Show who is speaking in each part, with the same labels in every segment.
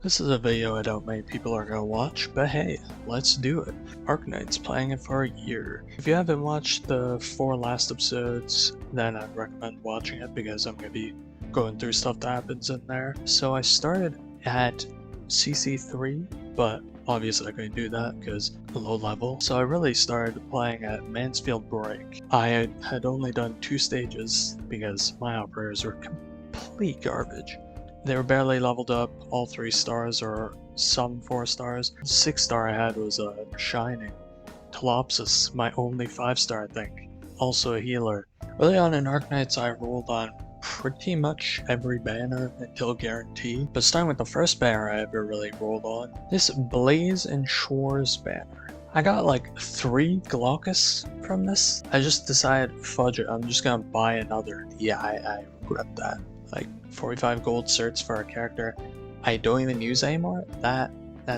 Speaker 1: This is a video I doubt many people are gonna watch, but hey, let's do it. Arknights, playing it for a year. If you haven't watched the 4 last episodes, then I'd recommend watching it because I'm gonna be going through stuff that happens in there. So I started at CC3, but obviously I couldn't do that because low level. So I really started playing at Mansfield Break. I had only done 2 stages because my operators were complete garbage. They were barely leveled up, all 3 stars or some 4 stars. The 6th star I had was a Shining. Telopsis, my only 5-star I think. Also a healer. Early on in Arknights I rolled on pretty much every banner until guarantee. But starting with the first banner I ever really rolled on, this Blaze and Shores banner. I got like 3 Glaucus from this. I just decided, fudge it, I'm just gonna buy another. Yeah, I regret that. Like 45 gold certs for a character I don't even use anymore? That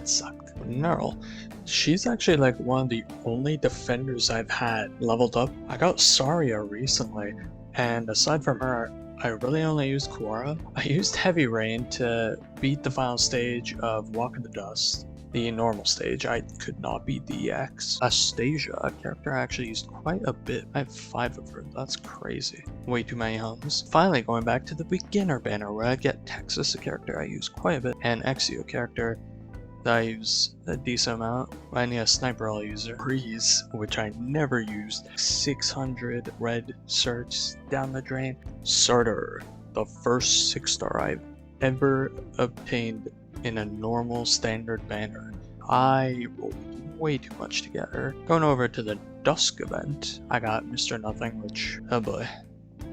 Speaker 1: sucked. Neural. She's actually like one of the only defenders I've had leveled up. I got Saria recently, and aside from her, I really only used Quora. I used Heavy Rain to beat the final stage of Walk in the Dust. The normal stage, I could not beat the EX. Astasia, a character I actually used quite a bit. I have 5 of her, that's crazy. Way too many hums. Finally going back to the beginner banner where I get Texas, a character I use quite a bit, and Exio, a character that I use a decent amount. I need a sniper I'll use. Breeze, which I never used. 600 red certs down the drain. Surtur, the first 6-star I've ever obtained in a normal standard banner. I rolled way too much to get her. Going over to the Dusk event, I got Mr. Nothing, which, oh boy.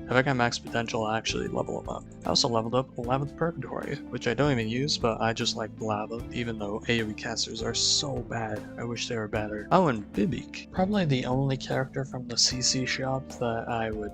Speaker 1: If I got max potential, I actually level him up. I also leveled up 11th Purgatory, which I don't even use, but I just like Lava, even though AoE casters are so bad. I wish they were better. Oh, and Bibik. Probably the only character from the CC shop that I would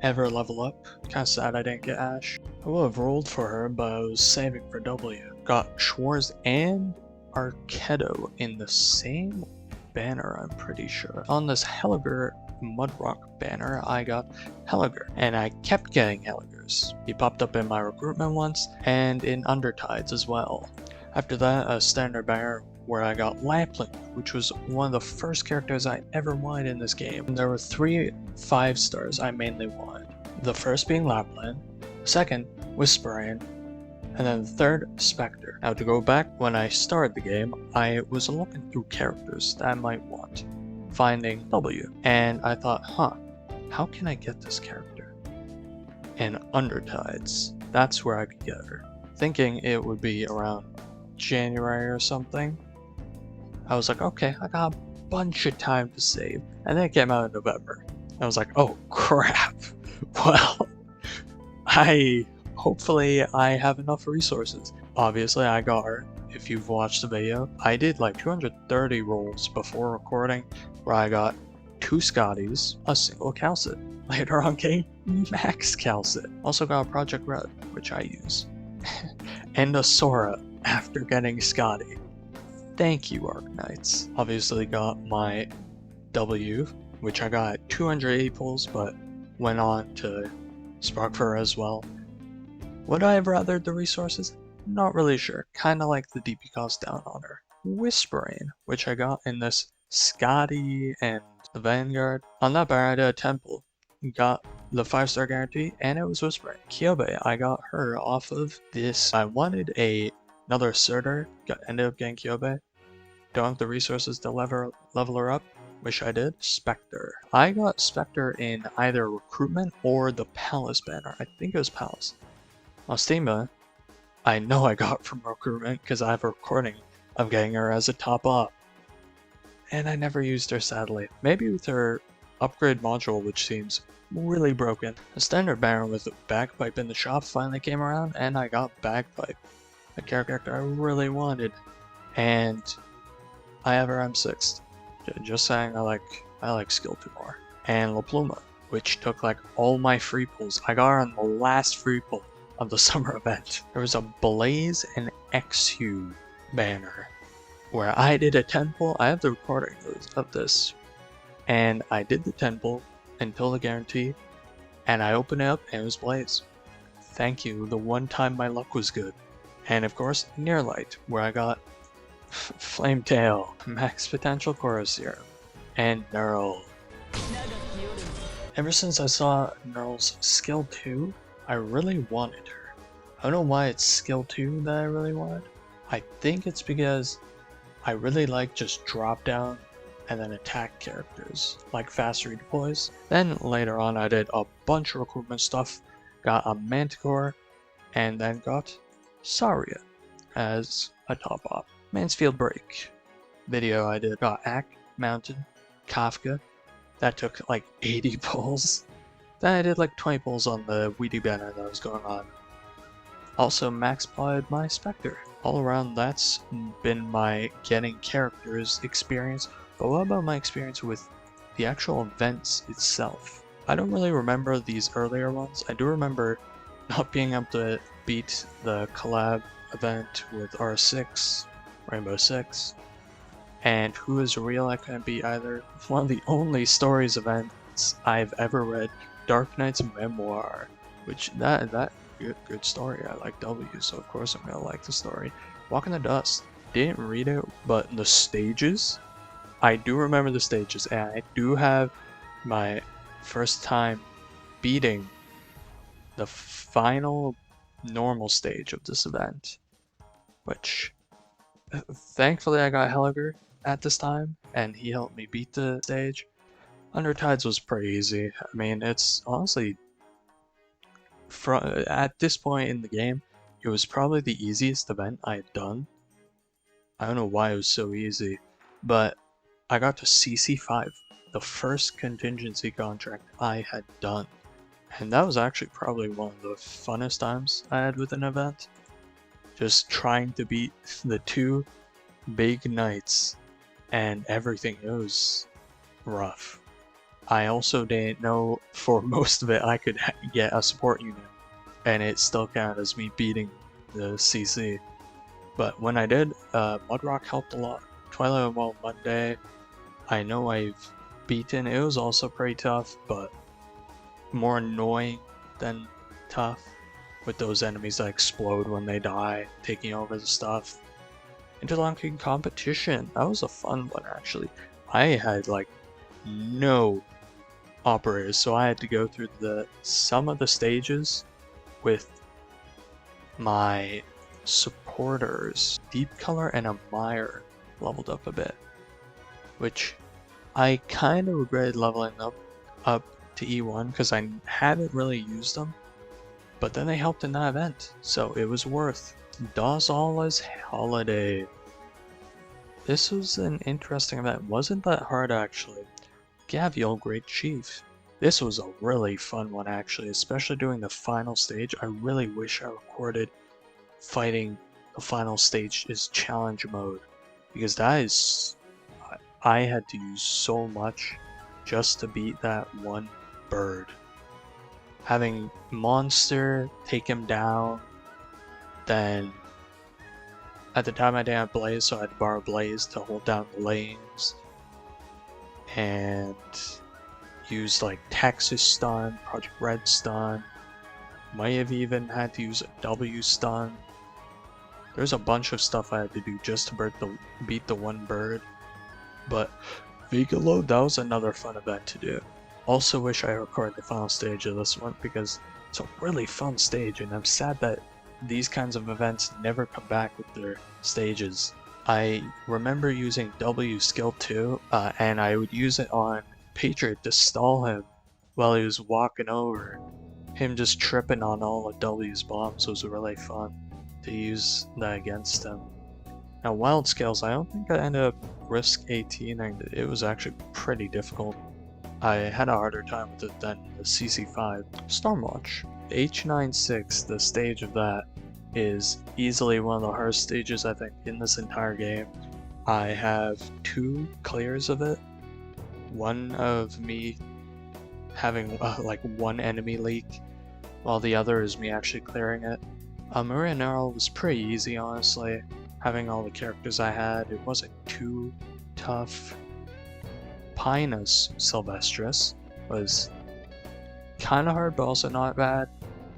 Speaker 1: ever level up. Kinda sad I didn't get Ash. I would have rolled for her, but I was saving for W. Got Schwarz and Arkedo in the same banner, I'm pretty sure. On this Helliger Mudrock banner, I got Helliger, and I kept getting Helligers. He popped up in my recruitment once, and in Undertides as well. After that, a standard banner where I got Lapland, which was one of the first characters I ever wanted in this game. And there were 3 5-stars I mainly wanted. The first being Lapland, the second, Whispering, and then the third, Spectre. Now to go back, when I started the game, I was looking through characters that I might want, finding W, and I thought, how can I get this character? And Undertides, that's where I could get her. Thinking it would be around January or something. I was like, okay, I got a bunch of time to save. And then it came out in November. I was like, oh crap. Well, hopefully I have enough resources. Obviously I got her. If you've watched the video, I did like 230 rolls before recording where I got 2 Scotties, a single Calcit. Later on getting max Calcit. Also got a Project Red, which I use. And a Sora after getting Scotty. Thank you, Arknights. Obviously got my W, which I got at 280 pulls, but went on to Spark for her as well. Would I have rathered the resources? Not really sure. Kinda like the DP cost down on her. Whispering, which I got in this Scotty and the Vanguard. On that bar I did a temple. Got the 5-star guarantee, and it was Whispering. Kyobe, I got her off of this. I wanted another Surtur, ended up getting Kyobe. Don't have the resources to level her up. Wish I did. Spectre. I got Spectre in either Recruitment or the Palace banner. I think it was Palace. Ostima, I know I got from Recruitment because I have a recording of getting her as a top up. And I never used her sadly. Maybe with her upgrade module, which seems really broken. A standard banner with a Bagpipe in the shop finally came around, and I got Bagpipe. A character I really wanted. And I have her M6. Just saying, I like Skill 2 more. And La Pluma, which took like all my free pulls. I got her on the last free pull of the summer event. There was a Blaze and Exu banner where I did a 10 pull. I have the recording of this. And I did the 10 pull until the guarantee. And I opened it up and it was Blaze. Thank you, the one time my luck was good. And of course, Near Light, where I got Flametail, Max Potential Corsair, and Neural. Ever since I saw Neural's skill 2, I really wanted her. I don't know why it's skill 2 that I really wanted. I think it's because I really like just drop down and then attack characters, like fast redeploys. Then later on I did a bunch of recruitment stuff, got a Manticore, and then got Saria as a top op. Mansfield Break video I did, got Ack, Mountain, Kafka. That took like 80 pulls. Then I did like 20 pulls on the Weedy banner that was going on. Also max plotted my Spectre. All around that's been my getting characters experience, but what about my experience with the actual events itself? I don't really remember these earlier ones. I do remember not being able to beat the collab event with R6, Rainbow Six, and Who is Real I couldn't beat either. One of the only stories events I've ever read, Darknight's Memoir, which that good story. I like W, so of course I'm gonna like the story. Walk in the Dust, didn't read it, but the stages, I do remember the stages, and I do have my first time beating the final normal stage of this event, which thankfully I got Helliger at this time, and he helped me beat the stage. Undertides was pretty easy. I mean, it's honestly, at this point in the game, it was probably the easiest event I had done. I don't know why it was so easy, but I got to CC5, the first contingency contract I had done. And that was actually probably one of the funnest times I had with an event. Just trying to beat the two big knights and everything. It was rough. I also didn't know for most of it I could get a support unit, and it still counted as me beating the CC. But when I did, Mudrock helped a lot. Twilight of Wild Monday, I know I've beaten. It was also pretty tough, but more annoying than tough, with those enemies that explode when they die, taking over the stuff. Interlocking Competition, that was a fun one actually. I had like no operators, so I had to go through some of the stages with my supporters. Deep Color and Admire leveled up a bit, which I kind of regretted leveling up to E1 because I hadn't really used them, but then they helped in that event, so it was worth. Dazala's Holiday. This was an interesting event. Wasn't that hard actually. Gavial, Great Chief. This was a really fun one actually, especially doing the final stage. I really wish I recorded fighting the final stage is challenge mode, because that is, I had to use so much just to beat that one bird. Having Monster take him down, then at the time I didn't have Blaze, so I had to borrow Blaze to hold down the lanes, and use like Texas Stun, Project Red Stun, might have even had to use a W Stun. There's a bunch of stuff I had to do just to beat the one bird, but Vigalo, that was another fun event to do. Also wish I recorded the final stage of this one because it's a really fun stage, and I'm sad that these kinds of events never come back with their stages. I remember using W skill 2, and I would use it on Patriot to stall him while he was walking over. Him just tripping on all of W's bombs was really fun to use that against him. Now Wild Scales, I don't think I ended up risk 18, and it was actually pretty difficult. I had a harder time with it than the CC5. Stormwatch. H96, the stage of that, is easily one of the hardest stages I think in this entire game. I have 2 clears of it. One of me having like one enemy leak, while the other is me actually clearing it. Maria Neural was pretty easy honestly. Having all the characters I had, it wasn't too tough. Pinus Sylvestris was kind of hard, but also not bad.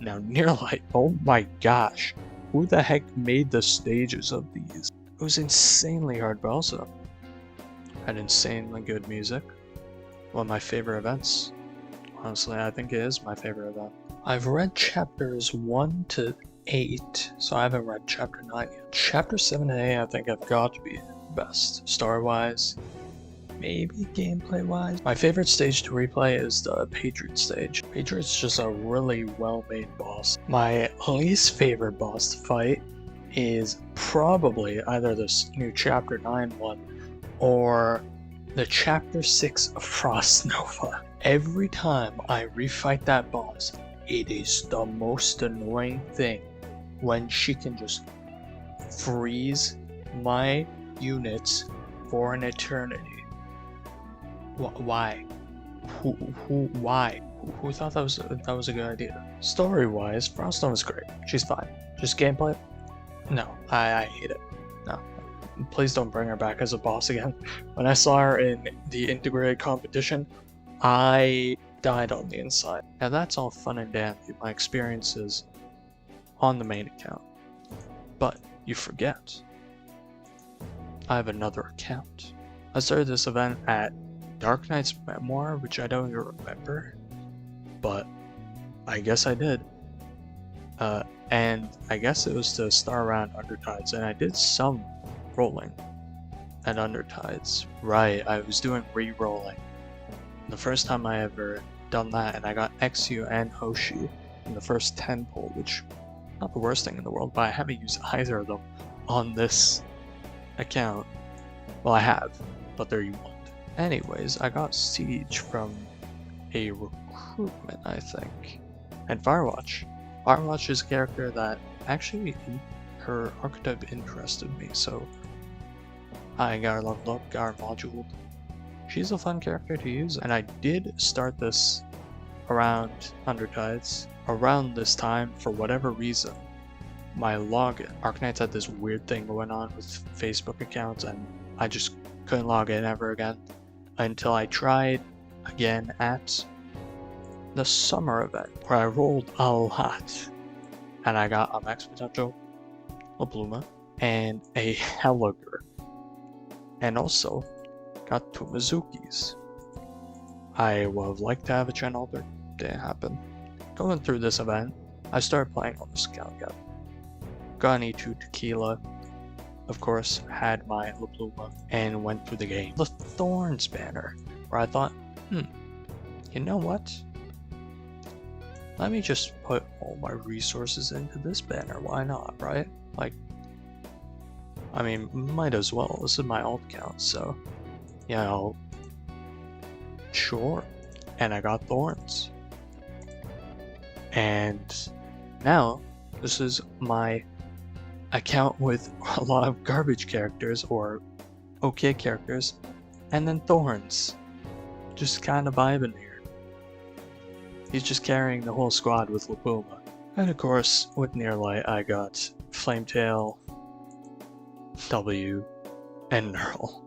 Speaker 1: Now Near Light, oh my gosh, who the heck made the stages of these? It was insanely hard, but also had insanely good music. One of my favorite events. Honestly, I think it is my favorite event. I've read chapters 1 to 8, so I haven't read chapter 9 yet. Chapter 7 and 8 I think have got to be best. Story-wise, maybe gameplay-wise. My favorite stage to replay is the Patriot stage. Patriot's just a really well-made boss. My least favorite boss to fight is probably either this new chapter 9 one or the chapter 6 of Frost Nova. Every time I refight that boss, it is the most annoying thing when she can just freeze my units for an eternity. Why? Why? Who thought that was a good idea? Story-wise, Frost Nova's great. She's fine. Just gameplay? No, I hate it. No. Please don't bring her back as a boss again. When I saw her in the integrated competition, I died on the inside. Now that's all fun and dandy, my experiences on the main account. But you forget, I have another account. I started this event at Arknights Memoir, which I don't even remember, but I guess I did. And I guess it was to start around Undertides, and I did some rolling at Undertides. Right, I was doing re-rolling. The first time I ever done that, and I got XU and Hoshi in the first 10 pull, which not the worst thing in the world, but I haven't used either of them on this account. Well, I have, but there you won't. Anyways, I got Siege from a recruitment, I think. And Firewatch. Firewatch is a character that actually, her archetype interested me, so I got her leveled up, got her moduled. She's a fun character to use, and I did start this around Undertides. Around this time, for whatever reason, my login. Arknights had this weird thing going on with Facebook accounts, and I just couldn't log in ever again until I tried again at the summer event, where I rolled a lot, and I got a max potential, a Bluma, and a Helliger, and also got 2 Mizukis. I would have liked to have a channel, but didn't happen. Going through this event, I started playing on the Scout Gap. Got an E2 Tequila, of course, had my Bluma, and went through the game. The Thorns banner, where I thought, you know what? Let me just put all my resources into this banner, why not, right? Like, I mean, might as well, this is my alt account, so, you know, sure. And I got Thorns. And now, this is my account with a lot of garbage characters, or okay characters, and then Thorns. Just kinda vibing here. He's just carrying the whole squad with Lapuma. And of course, with Nearlight, I got Flametail, W, and Knurl.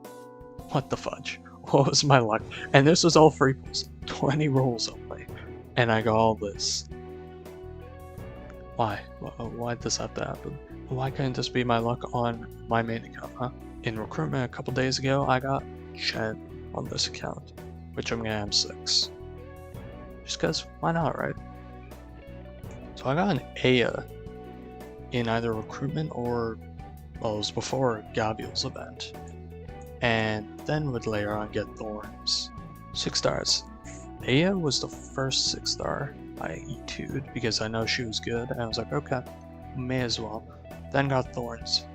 Speaker 1: What the fudge? What was my luck? And this was all free pulls. 20 rolls only. And I got all this. Why? Why'd this have to happen? Why couldn't this be my luck on my main account, huh? In recruitment a couple days ago, I got Chen on this account, which I'm gonna M6. Just cause, why not, right? So I got an Aya in either recruitment or, well, it was before Gabriel's event. And then would later on get Thorns. 6 stars. Aya was the first 6-star I E2'd because I know she was good, and I was like, okay, may as well. Then got Thorns.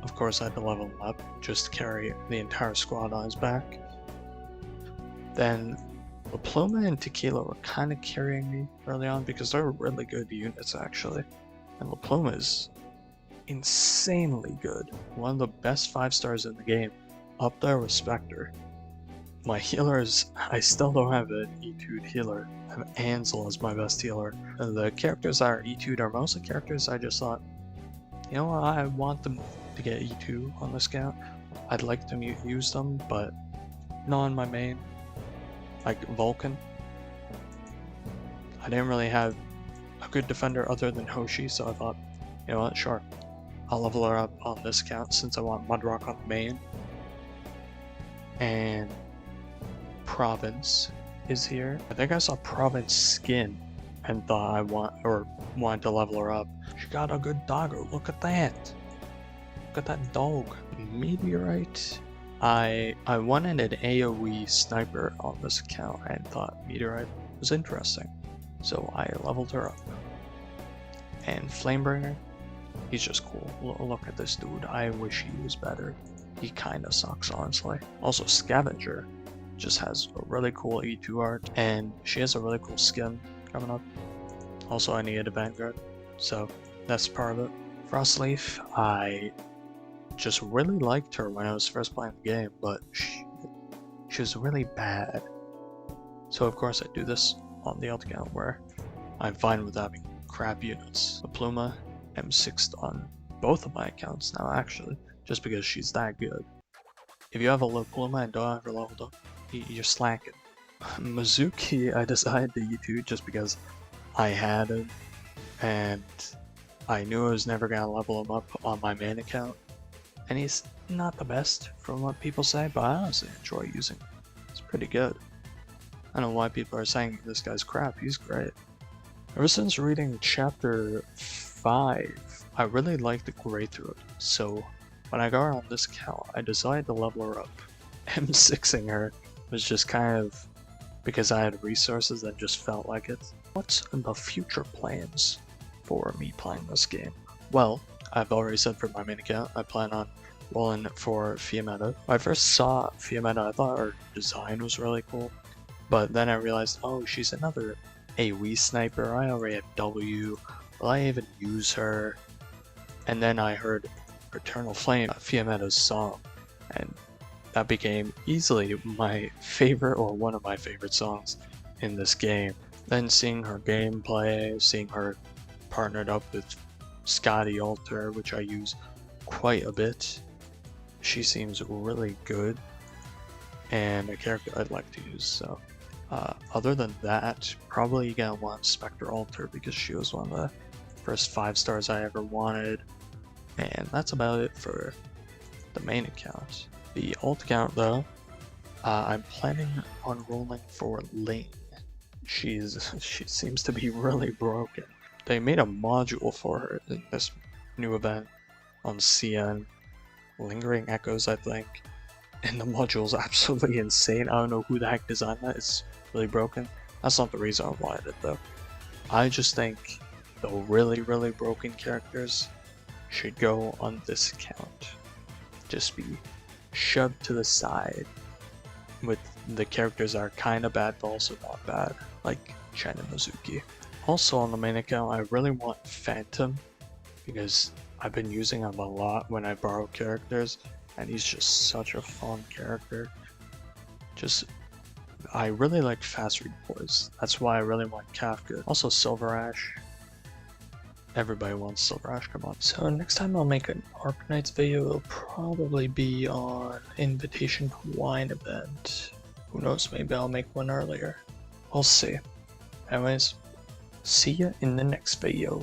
Speaker 1: Of course, I had to level him up just to carry the entire squad on his back. Then the Pluma and Tequila were kind of carrying me early on because they're really good units actually. And La Pluma is insanely good. One of the best 5-stars in the game. Up there with Spectre. My healers, I still don't have an E2'd healer. I have Ansel as my best healer. And the characters that are E2'd are mostly characters I just thought, you know what, I want them to get E2 on this account. I'd like to use them, but not on my main. Like Vulcan. I didn't really have a good defender other than Hoshi, so I thought, You know what? Sure. I'll level her up on this account since I want Mudrock on the main. And Province is here. I think I saw Province skin and thought I wanted to level her up. She got a good doggo. Look at that. Look at that dog. Meteorite. I wanted an AoE sniper on this account and thought Meteorite was interesting. So I leveled her up. And Flamebringer, he's just cool. Look at this dude. I wish he was better. He kinda sucks, honestly. Also, Scavenger just has a really cool E2 art, and she has a really cool skin coming up. Also, I needed a Vanguard, so that's part of it. Frostleaf, I just really liked her when I was first playing the game, but she was really bad. So of course I do this on the alt account where I'm fine with having crap units. The Pluma, M6 on both of my accounts now actually, just because she's that good. If you have a low Pluma and don't have her leveled up, you're slacking. Mizuki I decided to E2 just because I had him, and I knew I was never going to level him up on my main account. And he's not the best from what people say, but I honestly enjoy using him. It's pretty good. I don't know why people are saying this guy's crap, he's great. Ever since reading chapter 5, I really like the Greythroat, so when I got her on this account, I decided to level her up. M6ing her was just kind of because I had resources that just felt like it. What's the future plans for me playing this game? Well, I've already said for my main account, I plan on rolling for Fiametta. When I first saw Fiametta, I thought her design was really cool, but then I realized, oh, she's another AoE sniper. I already have W. Will I even use her? And then I heard Eternal Flame, Fiametta's song, and that became easily my favorite, or one of my favorite songs in this game. Then seeing her gameplay, seeing her partnered up with Scotty Alter, which I use quite a bit. She seems really good and a character I'd like to use. So other than that, probably gonna want Spectre Alter because she was one of the first 5 stars I ever wanted. And that's about it for the main account. The alt account though, I'm planning on rolling for Ling. She seems to be really broken. They made a module for her in this new event on CN, Lingering Echoes I think, and the module is absolutely insane. I don't know who the heck designed that, it's really broken. That's not the reason I wanted it though. I just think the really broken characters should go on this account. Just be shoved to the side with the characters that are kinda bad but also not bad, like Chen and Mizuki. Also on the main account, I really want Phantom because I've been using him a lot when I borrow characters, and he's just such a fun character. I really like fast redeploys. That's why I really want Kafka. Also Silver Ash. Everybody wants Silver Ash, come on. So next time I'll make an Arknights video, it'll probably be on Invitation to Wine event. Who knows, maybe I'll make one earlier. We'll see. Anyways, see ya in the next video.